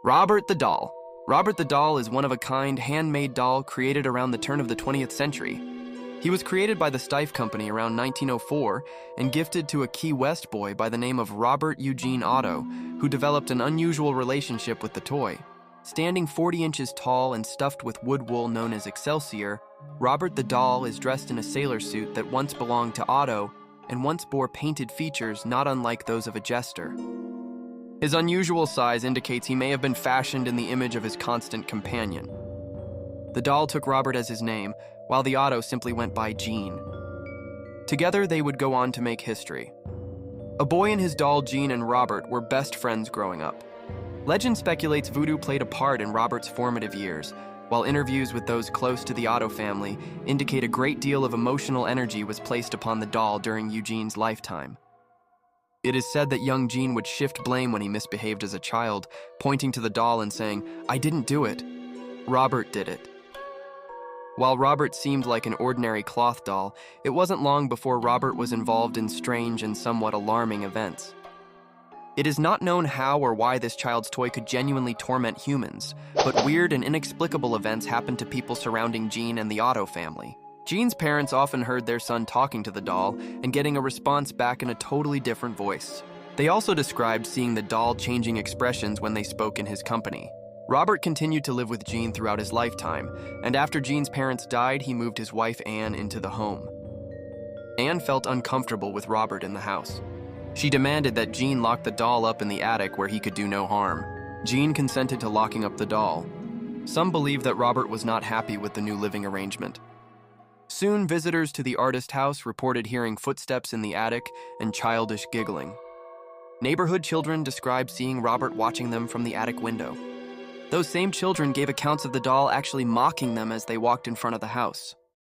Robert the Doll. Robert the Doll is one-of-a-kind handmade doll created around the turn of the 20th century. He was created by the Steiff Company around 1904 and gifted to a Key West boy by the name of Robert Eugene Otto, who developed an unusual relationship with the toy. Standing 40 inches tall and stuffed with wood wool known as Excelsior, Robert the Doll is dressed in a sailor suit that once belonged to Otto and once bore painted features not unlike those of a jester. His unusual size indicates he may have been fashioned in the image of his constant companion. The doll took Robert as his name, while the Otto simply went by Gene. Together, they would go on to make history. A boy and his doll Gene and Robert were best friends growing up. Legend speculates voodoo played a part in Robert's formative years, while interviews with those close to the Otto family indicate a great deal of emotional energy was placed upon the doll during Eugene's lifetime. It is said that young Gene would shift blame when he misbehaved as a child, pointing to the doll and saying, "I didn't do it. Robert did it." While Robert seemed like an ordinary cloth doll, it wasn't long before Robert was involved in strange and somewhat alarming events. It is not known how or why this child's toy could genuinely torment humans, but weird and inexplicable events happened to people surrounding Gene and the Otto family. Gene's parents often heard their son talking to the doll and getting a response back in a totally different voice. They also described seeing the doll changing expressions when they spoke in his company. Robert continued to live with Gene throughout his lifetime, and after Gene's parents died, he moved his wife Anne into the home. Anne felt uncomfortable with Robert in the house. She demanded that Gene lock the doll up in the attic where he could do no harm. Gene consented to locking up the doll. Some believe that Robert was not happy with the new living arrangement. Soon, visitors to the artist house reported hearing footsteps in the attic and childish giggling. Neighborhood children described seeing Robert watching them from the attic window. Those same children gave accounts of the doll actually mocking them as they walked in front of the house.